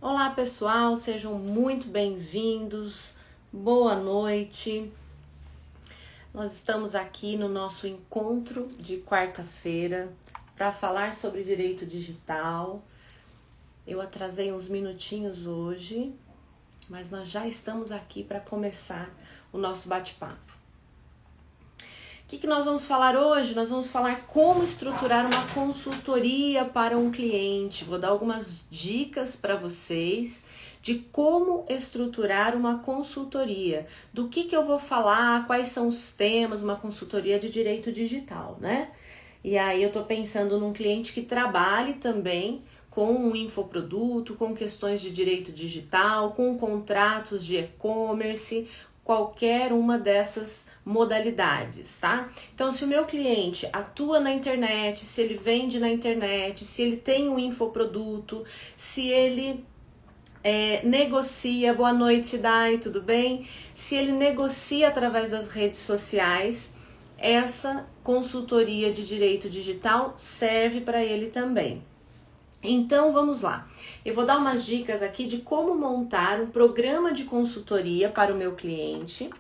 Olá pessoal, sejam muito bem-vindos, boa noite. Nós estamos aqui no nosso encontro de quarta-feira para falar sobre direito digital. Eu atrasei uns minutinhos hoje, mas nós já estamos aqui para começar o nosso bate-papo. O que nós vamos falar hoje? Nós vamos falar como estruturar uma consultoria para um cliente. Vou dar algumas dicas para vocês de como estruturar uma consultoria. Do que eu vou falar, quais são os temas, uma consultoria de direito digital, né? E aí eu tô pensando num cliente que trabalhe também com um infoproduto, com questões de direito digital, com contratos de e-commerce, qualquer uma dessas modalidades, tá? Então, se o meu cliente atua na internet, se ele vende na internet, se ele tem um infoproduto, se ele negocia, boa noite, Dai, tudo bem? Se ele negocia através das redes sociais, essa consultoria de direito digital serve para ele também. Então vamos lá, eu vou dar umas dicas aqui de como montar um programa de consultoria para o meu cliente,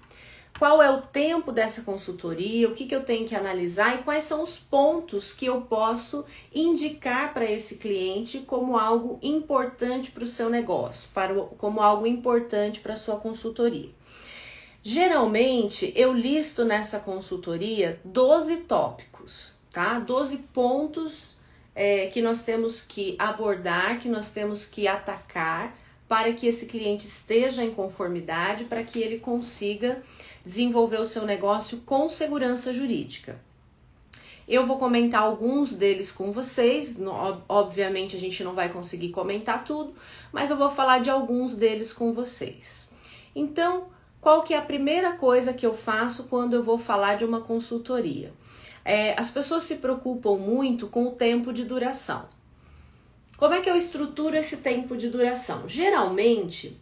qual é o tempo dessa consultoria, o que eu tenho que analisar e quais são os pontos que eu posso indicar para esse cliente como algo importante para o seu negócio, como algo importante para a sua consultoria. Geralmente eu listo nessa consultoria 12 tópicos, tá? 12 pontos que nós temos que abordar, que nós temos que atacar para que esse cliente esteja em conformidade, para que ele consiga desenvolver o seu negócio com segurança jurídica. Eu vou comentar alguns deles com vocês, obviamente a gente não vai conseguir comentar tudo, mas eu vou falar de alguns deles com vocês. Então, qual que é a primeira coisa que eu faço quando eu vou falar de uma consultoria? As pessoas se preocupam muito com o tempo de duração. Como é que eu estruturo esse tempo de duração? Geralmente,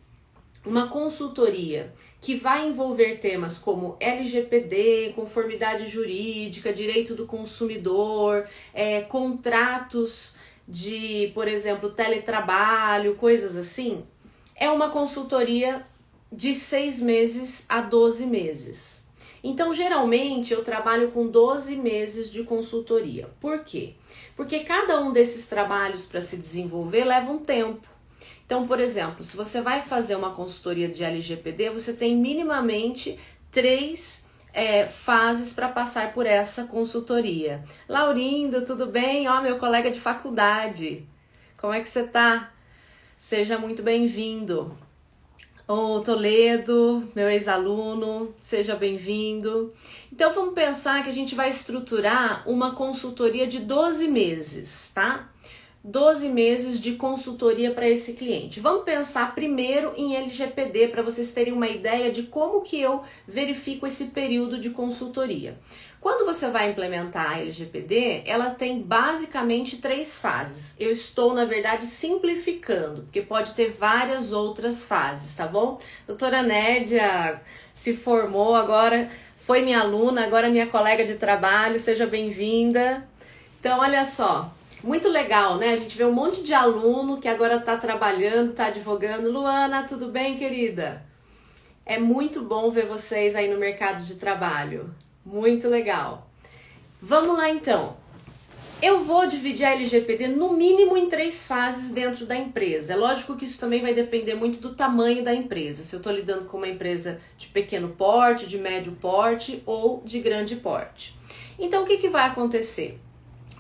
uma consultoria que vai envolver temas como LGPD, conformidade jurídica, direito do consumidor, contratos de, por exemplo, teletrabalho, coisas assim, é uma consultoria de 6 meses a 12 meses. Então, geralmente, eu trabalho com 12 meses de consultoria. Por quê? Porque cada um desses trabalhos para se desenvolver leva um tempo. Então, por exemplo, se você vai fazer uma consultoria de LGPD, você tem minimamente 3 fases para passar por essa consultoria. Laurindo, tudo bem? Ó, meu colega de faculdade. Como é que você tá? Seja muito bem-vindo. Ô Toledo, meu ex-aluno, seja bem-vindo. Então vamos pensar que a gente vai estruturar uma consultoria de 12 meses, tá? 12 meses de consultoria para esse cliente. Vamos pensar primeiro em LGPD para vocês terem uma ideia de como que eu verifico esse período de consultoria. Quando você vai implementar a LGPD, ela tem basicamente 3 fases. Eu estou, na verdade, simplificando, porque pode ter várias outras fases, tá bom? Doutora Nédia se formou agora, foi minha aluna, agora minha colega de trabalho, seja bem-vinda. Então, olha só, muito legal, né? A gente vê um monte de aluno que agora está trabalhando, está advogando. Luana, tudo bem, querida? É muito bom ver vocês aí no mercado de trabalho. Muito legal. Vamos lá então. Eu vou dividir a LGPD no mínimo em 3 fases dentro da empresa. É lógico que isso também vai depender muito do tamanho da empresa. Se eu estou lidando com uma empresa de pequeno porte, de médio porte ou de grande porte. Então o que vai acontecer?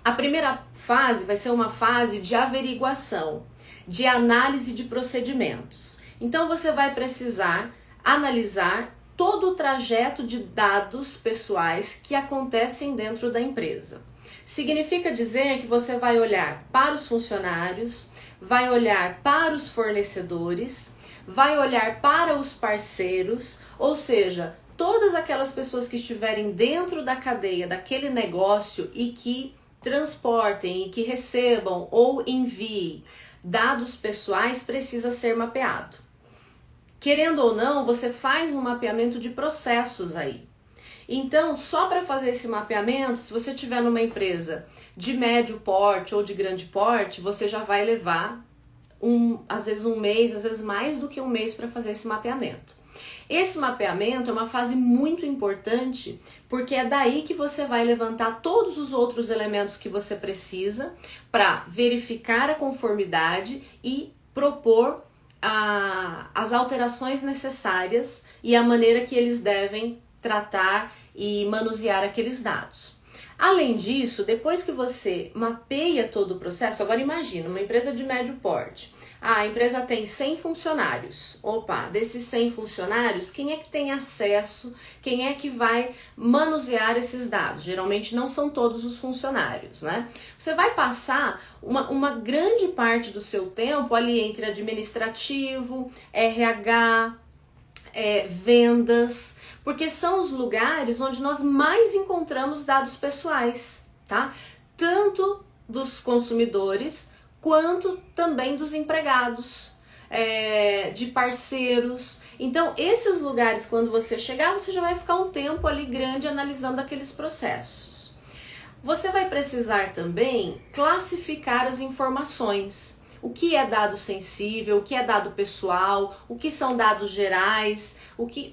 A primeira fase vai ser uma fase de averiguação, de análise de procedimentos. Então você vai precisar analisar todo o trajeto de dados pessoais que acontecem dentro da empresa. Significa dizer que você vai olhar para os funcionários, vai olhar para os fornecedores, vai olhar para os parceiros, ou seja, todas aquelas pessoas que estiverem dentro da cadeia daquele negócio e que transportem e que recebam ou enviem dados pessoais precisa ser mapeado. Querendo ou não, você faz um mapeamento de processos aí. Então, só para fazer esse mapeamento, se você estiver numa empresa de médio porte ou de grande porte, você já vai levar às vezes um mês, às vezes mais do que um mês para fazer esse mapeamento. Esse mapeamento é uma fase muito importante, porque é daí que você vai levantar todos os outros elementos que você precisa para verificar a conformidade e propor as alterações necessárias e a maneira que eles devem tratar e manusear aqueles dados. Além disso, depois que você mapeia todo o processo, agora imagina uma empresa de médio porte. A empresa tem 100 funcionários. Opa, desses 100 funcionários, quem é que tem acesso? Quem é que vai manusear esses dados? Geralmente não são todos os funcionários, né? Você vai passar uma grande parte do seu tempo ali entre administrativo, RH, vendas, porque são os lugares onde nós mais encontramos dados pessoais, tá? Tanto dos consumidores quanto também dos empregados, de parceiros. Então, esses lugares, quando você chegar, você já vai ficar um tempo ali grande analisando aqueles processos. Você vai precisar também classificar as informações. O que é dado sensível, o que é dado pessoal, o que são dados gerais,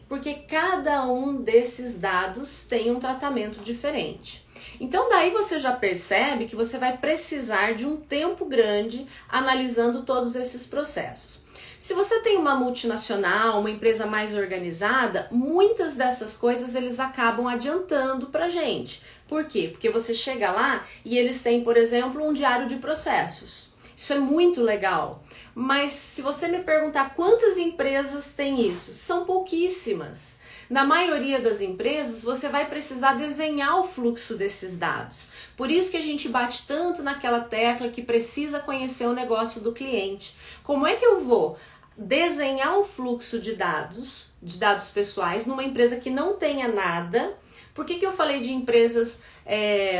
porque cada um desses dados tem um tratamento diferente. Então daí você já percebe que você vai precisar de um tempo grande analisando todos esses processos. Se você tem uma multinacional, uma empresa mais organizada, muitas dessas coisas eles acabam adiantando pra gente. Por quê? Porque você chega lá e eles têm, por exemplo, um diário de processos. Isso é muito legal, mas se você me perguntar quantas empresas têm isso, são pouquíssimas. Na maioria das empresas, você vai precisar desenhar o fluxo desses dados. Por isso que a gente bate tanto naquela tecla que precisa conhecer o negócio do cliente. Como é que eu vou desenhar o fluxo de dados pessoais, numa empresa que não tenha nada? Por que eu falei de empresas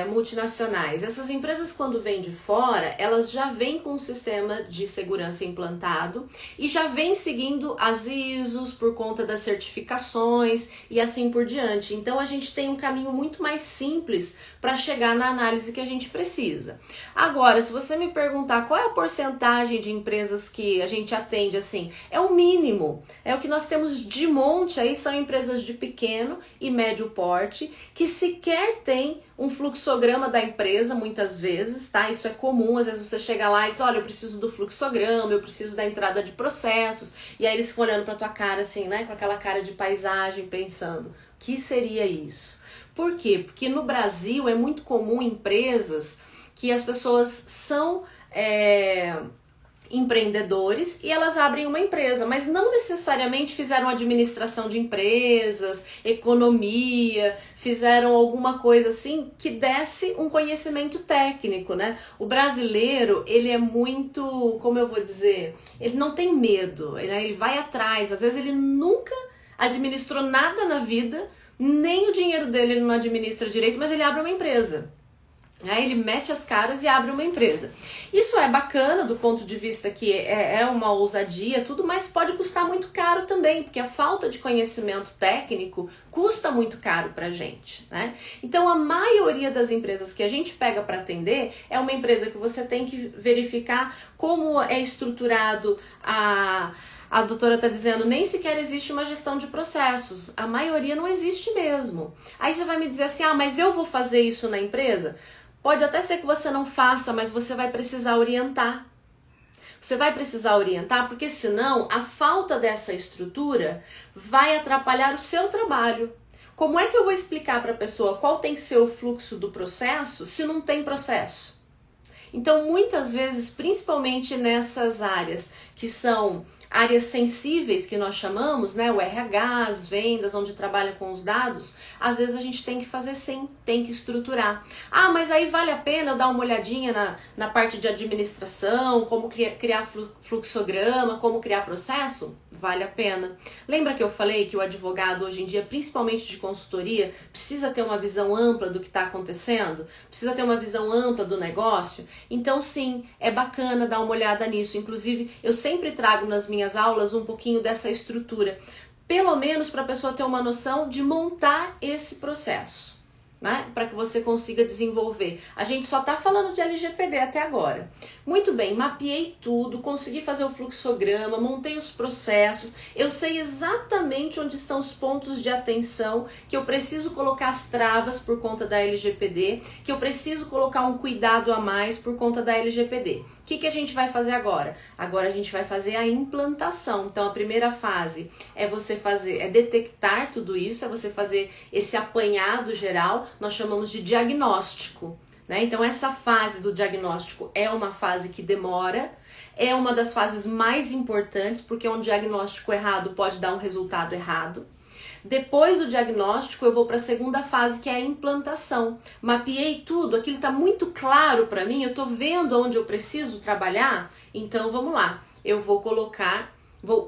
multinacionais? Essas empresas, quando vêm de fora, elas já vêm com um sistema de segurança implantado e já vêm seguindo as ISOs por conta das certificações e assim por diante. Então a gente tem um caminho muito mais simples para chegar na análise que a gente precisa. Agora, se você me perguntar qual é a porcentagem de empresas que a gente atende, assim, é o mínimo. É o que nós temos de monte aí, são empresas de pequeno e médio porte que sequer têm um fluxograma da empresa, muitas vezes, tá? Isso é comum, às vezes você chega lá e diz, olha, eu preciso do fluxograma, eu preciso da entrada de processos, e aí eles ficam olhando pra tua cara assim, né, com aquela cara de paisagem, pensando, o que seria isso? Por quê? Porque no Brasil é muito comum empresas que as pessoas são empreendedores e elas abrem uma empresa, mas não necessariamente fizeram administração de empresas, economia, fizeram alguma coisa assim que desse um conhecimento técnico, né? O brasileiro, ele é muito, como eu vou dizer, ele não tem medo, ele vai atrás, às vezes ele nunca administrou nada na vida, nem o dinheiro dele ele não administra direito, mas ele abre uma empresa. Ele mete as caras e abre uma empresa. Isso é bacana do ponto de vista que é uma ousadia, tudo, mas pode custar muito caro também, porque a falta de conhecimento técnico custa muito caro pra gente, né? Então a maioria das empresas que a gente pega para atender é uma empresa que você tem que verificar como é estruturado a doutora está dizendo, nem sequer existe uma gestão de processos. A maioria não existe mesmo. Aí você vai me dizer assim, mas eu vou fazer isso na empresa? Pode até ser que você não faça, mas você vai precisar orientar. Você vai precisar orientar, porque senão a falta dessa estrutura vai atrapalhar o seu trabalho. Como é que eu vou explicar para a pessoa qual tem que ser o fluxo do processo se não tem processo? Então, muitas vezes, principalmente nessas áreas que são áreas sensíveis que nós chamamos, né, o RH, as vendas, onde trabalha com os dados, às vezes a gente tem que fazer sim, tem que estruturar. Mas aí vale a pena eu dar uma olhadinha na parte de administração, como criar fluxograma, como criar processo? Vale a pena. Lembra que eu falei que o advogado hoje em dia, principalmente de consultoria, precisa ter uma visão ampla do que está acontecendo? Precisa ter uma visão ampla do negócio? Então sim, é bacana dar uma olhada nisso. Inclusive, eu sempre trago nas minhas aulas um pouquinho dessa estrutura, pelo menos para a pessoa ter uma noção de montar esse processo, né, para que você consiga desenvolver. A gente só está falando de LGPD até agora. Muito bem, mapeei tudo, consegui fazer o fluxograma, montei os processos, eu sei exatamente onde estão os pontos de atenção, que eu preciso colocar as travas por conta da LGPD, que eu preciso colocar um cuidado a mais por conta da LGPD. O que a gente vai fazer agora? Agora a gente vai fazer a implantação. Então a primeira fase é você detectar tudo isso, é você fazer esse apanhado geral, nós chamamos de diagnóstico, né? Então essa fase do diagnóstico é uma fase que demora, é uma das fases mais importantes, porque um diagnóstico errado pode dar um resultado errado. Depois do diagnóstico, eu vou para a segunda fase, que é a implantação. Mapeei tudo, aquilo está muito claro para mim, eu estou vendo onde eu preciso trabalhar, então vamos lá. Eu vou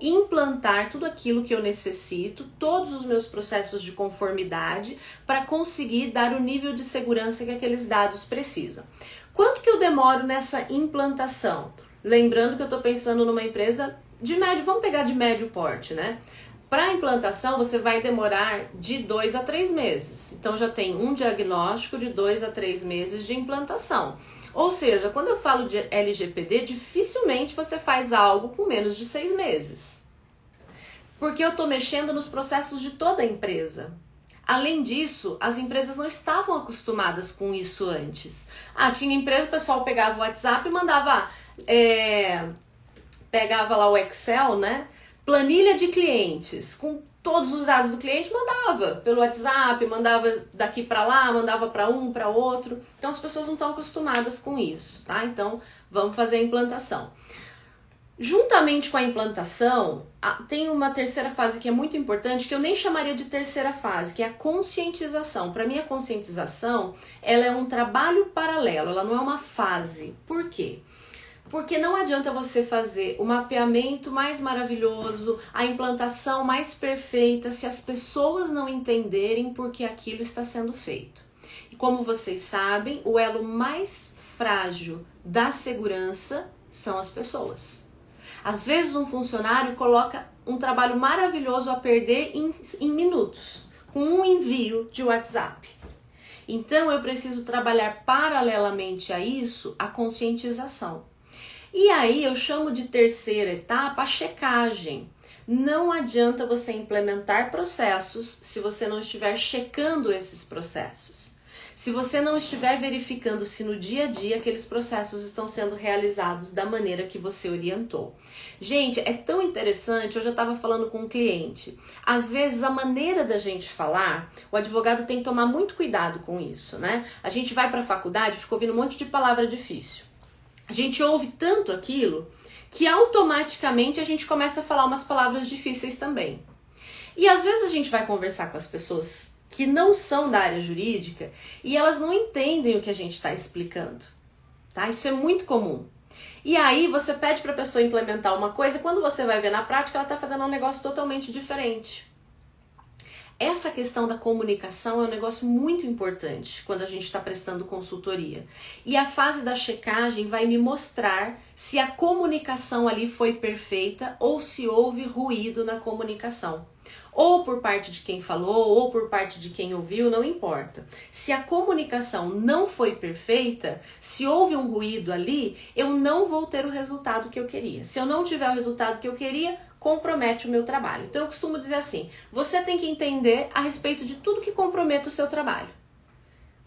implantar tudo aquilo que eu necessito, todos os meus processos de conformidade, para conseguir dar o nível de segurança que aqueles dados precisam. Quanto que eu demoro nessa implantação? Lembrando que eu estou pensando numa empresa de médio, vamos pegar de médio porte, né? Para a implantação, você vai demorar de 2 a 3 meses. Então, já tem um diagnóstico de 2 a 3 meses de implantação. Ou seja, quando eu falo de LGPD, dificilmente você faz algo com menos de 6 meses. Porque eu estou mexendo nos processos de toda a empresa. Além disso, as empresas não estavam acostumadas com isso antes. Tinha empresa, o pessoal pegava o WhatsApp e mandava... pegava lá o Excel, né? Planilha de clientes, com todos os dados do cliente, mandava pelo WhatsApp, mandava daqui para lá, mandava para um, para outro. Então as pessoas não estão acostumadas com isso, tá? Então vamos fazer a implantação. Juntamente com a implantação, tem uma terceira fase que é muito importante, que eu nem chamaria de terceira fase, que é a conscientização. Para mim, a conscientização, ela é um trabalho paralelo, ela não é uma fase. Por quê? Porque não adianta você fazer o mapeamento mais maravilhoso, a implantação mais perfeita, se as pessoas não entenderem por que aquilo está sendo feito. E como vocês sabem, o elo mais frágil da segurança são as pessoas. Às vezes um funcionário coloca um trabalho maravilhoso a perder em minutos, com um envio de WhatsApp. Então eu preciso trabalhar paralelamente a isso, a conscientização. E aí eu chamo de terceira etapa a checagem. Não adianta você implementar processos se você não estiver checando esses processos. Se você não estiver verificando se no dia a dia aqueles processos estão sendo realizados da maneira que você orientou. Gente, é tão interessante, eu já estava falando com um cliente. Às vezes a maneira da gente falar, o advogado tem que tomar muito cuidado com isso, né? A gente vai para a faculdade e fica ouvindo um monte de palavra difícil. A gente ouve tanto aquilo que automaticamente a gente começa a falar umas palavras difíceis também. E às vezes a gente vai conversar com as pessoas que não são da área jurídica e elas não entendem o que a gente está explicando, tá? Isso é muito comum. E aí você pede para a pessoa implementar uma coisa e quando você vai ver na prática ela está fazendo um negócio totalmente diferente. Essa questão da comunicação é um negócio muito importante quando a gente está prestando consultoria. E a fase da checagem vai me mostrar se a comunicação ali foi perfeita ou se houve ruído na comunicação. Ou por parte de quem falou, ou por parte de quem ouviu, não importa. Se a comunicação não foi perfeita, se houve um ruído ali, eu não vou ter o resultado que eu queria. Se eu não tiver o resultado que eu queria, compromete o meu trabalho. Então eu costumo dizer assim, você tem que entender a respeito de tudo que compromete o seu trabalho.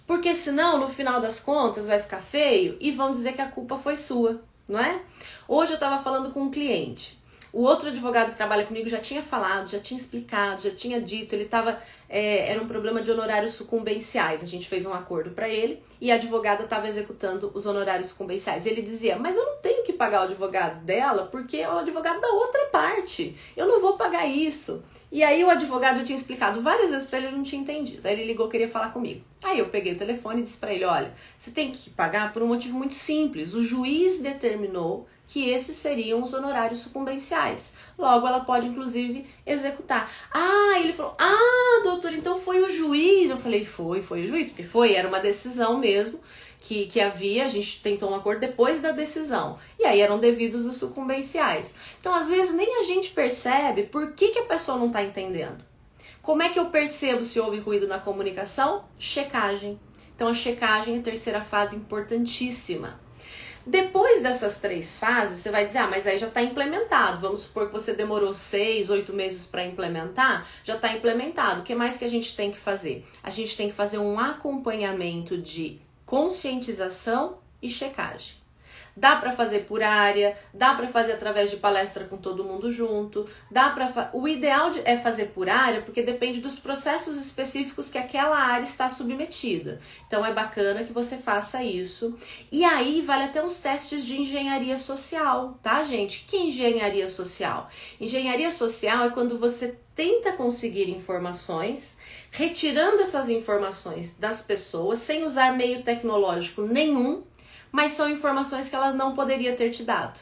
Porque senão, no final das contas, vai ficar feio e vão dizer que a culpa foi sua, não é? Hoje eu estava falando com um cliente. O outro advogado que trabalha comigo já tinha falado, já tinha explicado, já tinha dito, ele estava... era um problema de honorários sucumbenciais. A gente fez um acordo para ele e a advogada estava executando os honorários sucumbenciais. Ele dizia, mas eu não tenho que pagar o advogado dela porque é o advogado da outra parte. Eu não vou pagar isso. E aí o advogado já tinha explicado várias vezes para ele, ele não tinha entendido. Aí ele ligou, queria falar comigo. Aí eu peguei o telefone e disse para ele, olha, você tem que pagar por um motivo muito simples. O juiz determinou que esses seriam os honorários sucumbenciais. Logo, ela pode, inclusive, executar. Ele falou, doutor, então foi o juiz. Eu falei, foi o juiz, porque era uma decisão mesmo que havia, a gente tentou um acordo depois da decisão. E aí eram devidos os sucumbenciais. Então, às vezes, nem a gente percebe por que a pessoa não está entendendo. Como é que eu percebo se houve ruído na comunicação? Checagem. Então a checagem é a terceira fase importantíssima. Depois dessas 3 fases, você vai dizer, mas aí já está implementado. Vamos supor que você demorou 6, 8 meses para implementar, já está implementado. O que mais que a gente tem que fazer? A gente tem que fazer um acompanhamento de conscientização e checagem. Dá para fazer por área, dá para fazer através de palestra com todo mundo junto, o ideal é fazer por área porque depende dos processos específicos que aquela área está submetida. Então é bacana que você faça isso. E aí vale até uns testes de engenharia social, tá, gente? O que é engenharia social? Engenharia social é quando você tenta conseguir informações, retirando essas informações das pessoas sem usar meio tecnológico nenhum, mas são informações que ela não poderia ter te dado.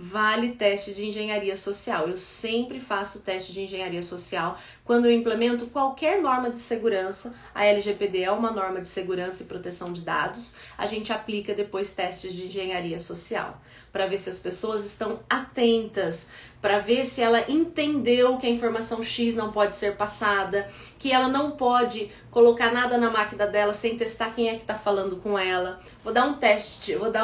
Vale teste de engenharia social. Eu sempre faço teste de engenharia social quando eu implemento qualquer norma de segurança. A LGPD é uma norma de segurança e proteção de dados. A gente aplica depois testes de engenharia social para ver se as pessoas estão atentas, para ver se ela entendeu que a informação X não pode ser passada, que ela não pode colocar nada na máquina dela sem testar quem é que está falando com ela. Vou dar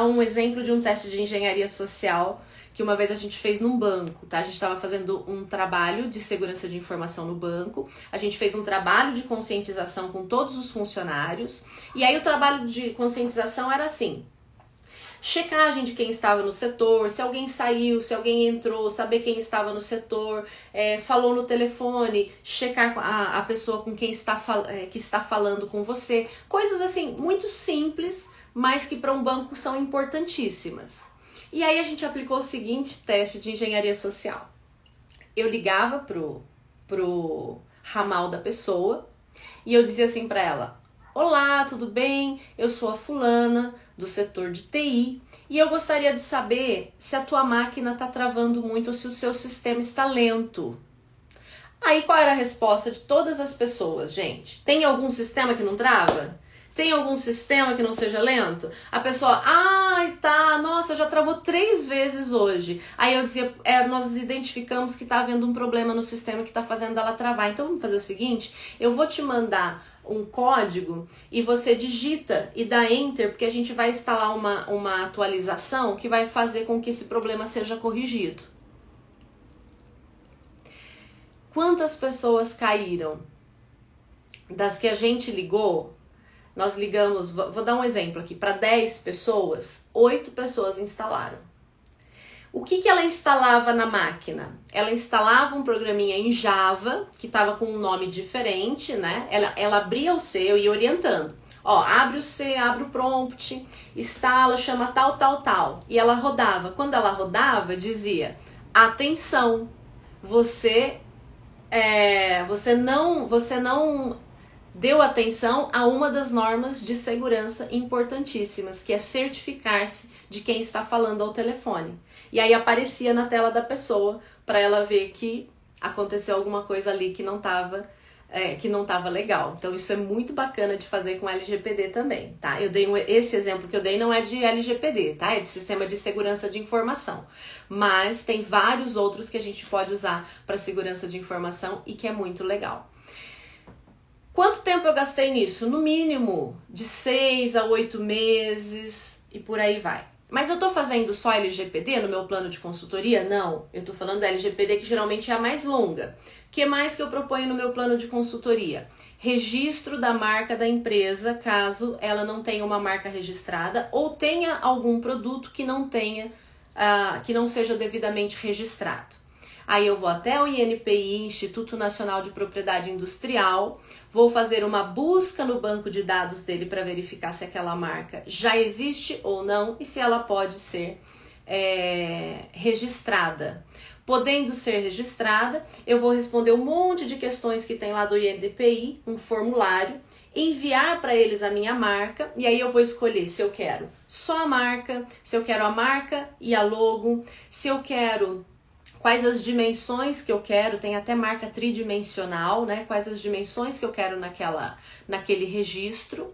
um exemplo de um teste de engenharia social que uma vez a gente fez num banco, tá? A gente estava fazendo um trabalho de segurança de informação no banco, a gente fez um trabalho de conscientização com todos os funcionários, e aí o trabalho de conscientização era assim: checagem de quem estava no setor, se alguém saiu, se alguém entrou, saber quem estava no setor, falou no telefone, checar a pessoa com quem que está falando com você. Coisas assim, muito simples, mas que para um banco são importantíssimas. E aí a gente aplicou o seguinte teste de engenharia social. Eu ligava pro ramal da pessoa e eu dizia assim para ela: olá, tudo bem? Eu sou a fulana do setor de TI e eu gostaria de saber se a tua máquina está travando muito ou se o seu sistema está lento. Aí qual era a resposta de todas as pessoas, gente? Tem algum sistema que não trava? Tem algum sistema que não seja lento? A pessoa, tá, nossa, já travou 3 vezes hoje. Aí eu dizia, nós identificamos que está havendo um problema no sistema que está fazendo ela travar. Então vamos fazer o seguinte, eu vou te mandar um código e você digita e dá enter, porque a gente vai instalar uma atualização que vai fazer com que esse problema seja corrigido. Quantas pessoas caíram? Das que a gente ligou, nós ligamos, vou dar um exemplo aqui, para 10 pessoas, 8 pessoas instalaram. O que ela instalava na máquina? Ela instalava um programinha em Java, que estava com um nome diferente, né? Ela abria o C, eu ia orientando. Abre o C, abre o prompt, instala, chama tal, tal, tal. E ela rodava. Quando ela rodava, dizia: atenção, você não deu atenção a uma das normas de segurança importantíssimas, que é certificar-se de quem está falando ao telefone. E aí aparecia na tela da pessoa para ela ver que aconteceu alguma coisa ali que não estava legal. Então isso é muito bacana de fazer com LGPD também, tá? Esse exemplo que eu dei não é de LGPD, tá? É de Sistema de Segurança de Informação. Mas tem vários outros que a gente pode usar para segurança de informação e que é muito legal. Quanto tempo eu gastei nisso? No mínimo de 6 a 8 meses e por aí vai. Mas eu tô fazendo só LGPD no meu plano de consultoria? Não, eu tô falando da LGPD que geralmente é a mais longa. O que mais que eu proponho no meu plano de consultoria? Registro da marca da empresa, caso ela não tenha uma marca registrada ou tenha algum produto que não seja devidamente registrado. Aí eu vou até o INPI, Instituto Nacional de Propriedade Industrial, vou fazer uma busca no banco de dados dele para verificar se aquela marca já existe ou não e se ela pode ser registrada. Podendo ser registrada, eu vou responder um monte de questões que tem lá do INPI, um formulário, enviar para eles a minha marca e aí eu vou escolher se eu quero só a marca, se eu quero a marca e a logo, se eu quero quais as dimensões que eu quero, tem até marca tridimensional, né? Quais as dimensões que eu quero naquele registro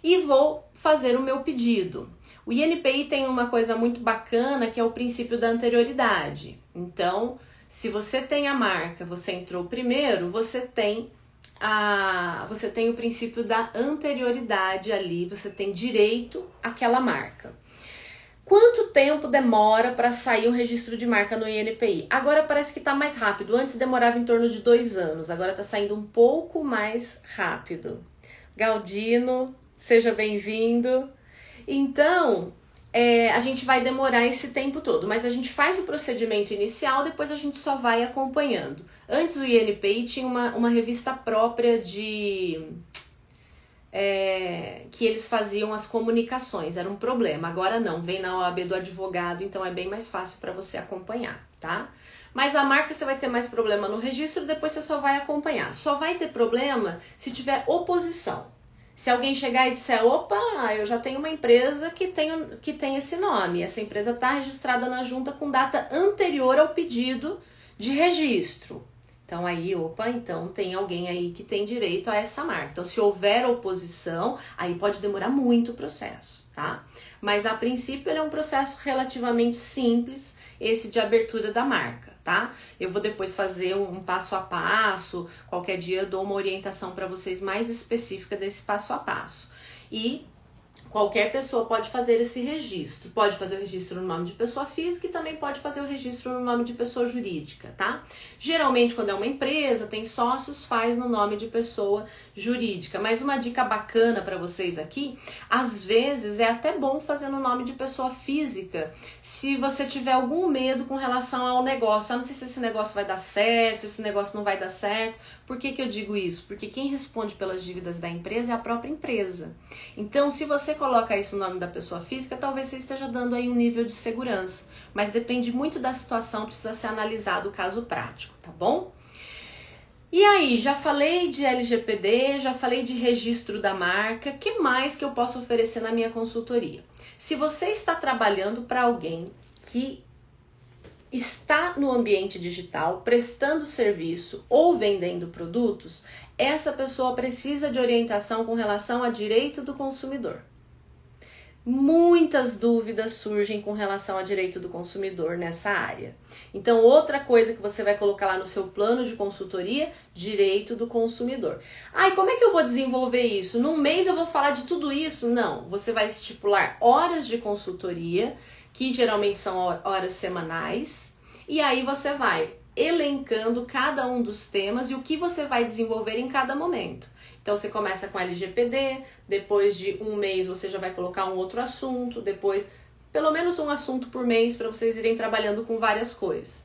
e vou fazer o meu pedido. O INPI tem uma coisa muito bacana que é o princípio da anterioridade. Então, Se você tem a marca, você entrou primeiro, você tem o princípio da anterioridade ali, você tem direito àquela marca. Quanto tempo demora para sair o registro de marca no INPI? Agora parece que está mais rápido. Antes demorava em torno de 2 anos, agora está saindo um pouco mais rápido. Galdino, seja bem-vindo. Então, a gente vai demorar esse tempo todo, mas a gente faz o procedimento inicial, depois a gente só vai acompanhando. Antes o INPI tinha uma revista própria que eles faziam as comunicações, era um problema. Agora não, vem na OAB do advogado, então é bem mais fácil para você acompanhar, tá? Mas a marca você vai ter mais problema no registro, depois você só vai acompanhar. Só vai ter problema se tiver oposição. Se alguém chegar e disser, opa, eu já tenho uma empresa que tem esse nome, essa empresa está registrada na junta com data anterior ao pedido de registro. Então aí, então tem alguém aí que tem direito a essa marca. Então se houver oposição, aí pode demorar muito o processo, tá? Mas a princípio ele é um processo relativamente simples, esse de abertura da marca, tá? Eu vou depois fazer um passo a passo, qualquer dia eu dou uma orientação para vocês mais específica desse passo a passo. E qualquer pessoa pode fazer esse registro. Pode fazer o registro no nome de pessoa física e também pode fazer o registro no nome de pessoa jurídica, tá? Geralmente, quando é uma empresa, tem sócios, faz no nome de pessoa jurídica. Mas uma dica bacana para vocês aqui, às vezes é até bom fazer no nome de pessoa física, se você tiver algum medo com relação ao negócio. Eu não sei se esse negócio vai dar certo, se esse negócio não vai dar certo. Por que eu digo isso? Porque quem responde pelas dívidas da empresa é a própria empresa. Então, se você coloca isso no nome da pessoa física, talvez você esteja dando aí um nível de segurança. Mas depende muito da situação, precisa ser analisado o caso prático, tá bom? E aí, já falei de LGPD, já falei de registro da marca, o que mais que eu posso oferecer na minha consultoria? Se você está trabalhando para alguém que está no ambiente digital, prestando serviço ou vendendo produtos, essa pessoa precisa de orientação com relação a direito do consumidor. Muitas dúvidas surgem com relação a direito do consumidor nessa área. Então, outra coisa que você vai colocar lá no seu plano de consultoria, direito do consumidor. E como é que eu vou desenvolver isso? Num mês eu vou falar de tudo isso? Não, você vai estipular horas de consultoria, que geralmente são horas semanais, e aí você vai elencando cada um dos temas e o que você vai desenvolver em cada momento. Então você começa com LGPD, depois de um mês você já vai colocar um outro assunto, depois pelo menos um assunto por mês para vocês irem trabalhando com várias coisas.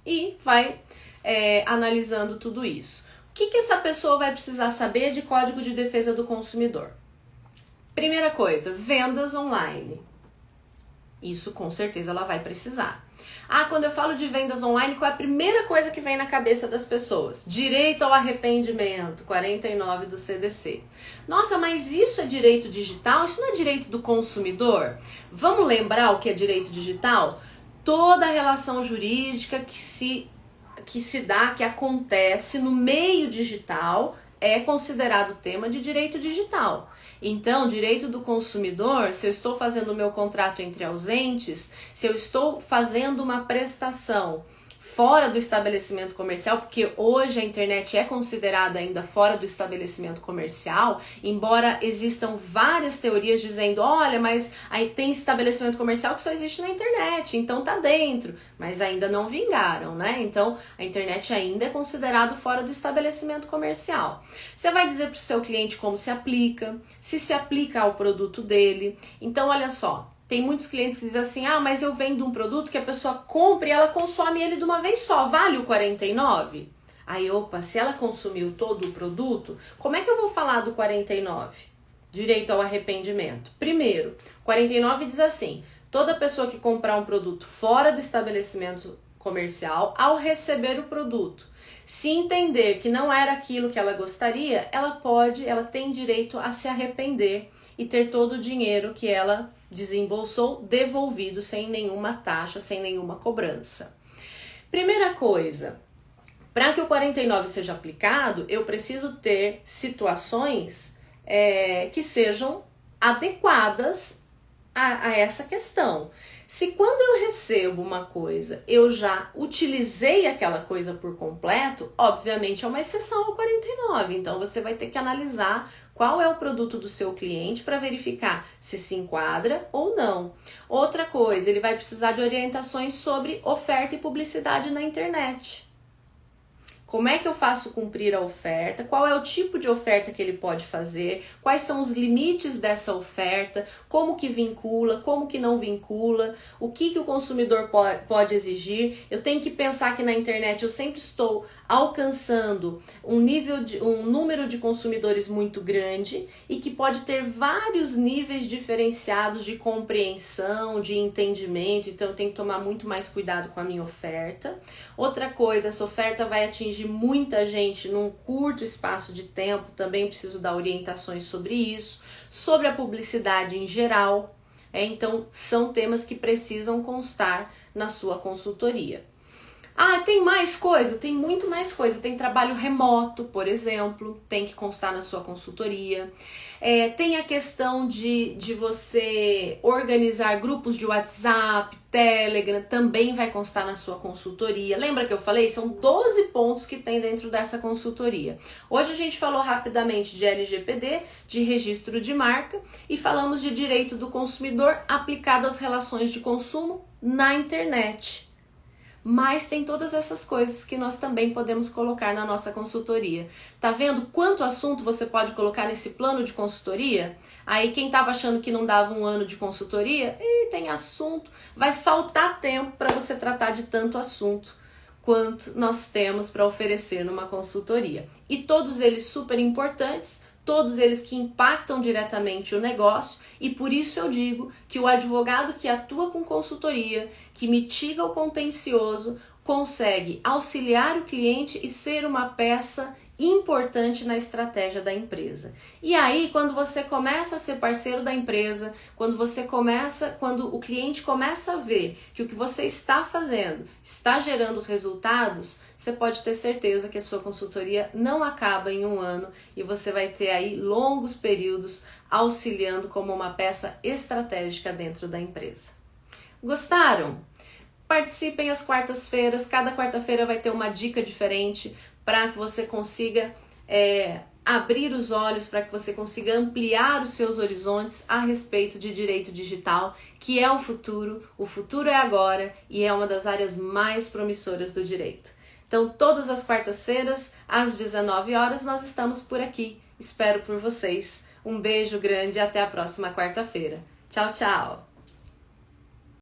E vai analisando tudo isso. O que essa pessoa vai precisar saber de Código de Defesa do Consumidor? Primeira coisa, vendas online. Isso com certeza ela vai precisar. Quando eu falo de vendas online, qual é a primeira coisa que vem na cabeça das pessoas? Direito ao arrependimento, 49 do CDC. Nossa, mas isso é direito digital? Isso não é direito do consumidor? Vamos lembrar o que é direito digital? Toda a relação jurídica que se dá, que acontece no meio digital, é considerado tema de direito digital. Então, direito do consumidor, se eu estou fazendo o meu contrato entre ausentes, se eu estou fazendo uma prestação fora do estabelecimento comercial, porque hoje a internet é considerada ainda fora do estabelecimento comercial, embora existam várias teorias dizendo, olha, mas aí tem estabelecimento comercial que só existe na internet, então tá dentro, mas ainda não vingaram, né? Então a internet ainda é considerado fora do estabelecimento comercial. Você vai dizer para o seu cliente como se aplica ao produto dele. Então olha só, tem muitos clientes que dizem assim, mas eu vendo um produto que a pessoa compra e ela consome ele de uma vez só, vale o 49? Aí, se ela consumiu todo o produto, como é que eu vou falar do 49? Direito ao arrependimento. Primeiro, 49 diz assim, toda pessoa que comprar um produto fora do estabelecimento comercial, ao receber o produto, se entender que não era aquilo que ela gostaria, ela tem direito a se arrepender e ter todo o dinheiro que ela desembolsou devolvido sem nenhuma taxa, sem nenhuma cobrança. Primeira coisa, para que o 49 seja aplicado, eu preciso ter situações que sejam adequadas a essa questão. Se quando eu recebo uma coisa, eu já utilizei aquela coisa por completo, obviamente é uma exceção ao 49. Então você vai ter que analisar qual é o produto do seu cliente para verificar se enquadra ou não. Outra coisa, ele vai precisar de orientações sobre oferta e publicidade na internet. Como é que eu faço cumprir a oferta? Qual é o tipo de oferta que ele pode fazer? Quais são os limites dessa oferta? Como que vincula? Como que não vincula? O que o consumidor pode exigir? Eu tenho que pensar que na internet eu sempre estou alcançando um número de consumidores muito grande e que pode ter vários níveis diferenciados de compreensão, de entendimento, então eu tenho que tomar muito mais cuidado com a minha oferta. Outra coisa, essa oferta vai atingir muita gente num curto espaço de tempo, também preciso dar orientações sobre isso, sobre a publicidade em geral. Então são temas que precisam constar na sua consultoria. Ah, tem mais coisa? Tem muito mais coisa. Tem trabalho remoto, por exemplo, tem que constar na sua consultoria. Tem a questão de você organizar grupos de WhatsApp, Telegram, também vai constar na sua consultoria. Lembra que eu falei? São 12 pontos que tem dentro dessa consultoria. Hoje a gente falou rapidamente de LGPD, de registro de marca, e falamos de direito do consumidor aplicado às relações de consumo na internet. Mas tem todas essas coisas que nós também podemos colocar na nossa consultoria. Tá vendo quanto assunto você pode colocar nesse plano de consultoria? Aí quem estava achando que não dava um ano de consultoria, tem assunto, vai faltar tempo para você tratar de tanto assunto quanto nós temos para oferecer numa consultoria. E todos eles super importantes, todos eles que impactam diretamente o negócio, e por isso eu digo que o advogado que atua com consultoria, que mitiga o contencioso, consegue auxiliar o cliente e ser uma peça importante na estratégia da empresa. E aí, quando você começa a ser parceiro da empresa, quando o cliente começa a ver que o que você está fazendo está gerando resultados, você pode ter certeza que a sua consultoria não acaba em um ano e você vai ter aí longos períodos auxiliando como uma peça estratégica dentro da empresa. Gostaram? Participem às quartas-feiras, cada quarta-feira vai ter uma dica diferente para que você consiga abrir os olhos, para que você consiga ampliar os seus horizontes a respeito de direito digital, que é o futuro é agora e é uma das áreas mais promissoras do direito. Então, todas as quartas-feiras, às 19 horas, nós estamos por aqui. Espero por vocês. Um beijo grande e até a próxima quarta-feira. Tchau, tchau!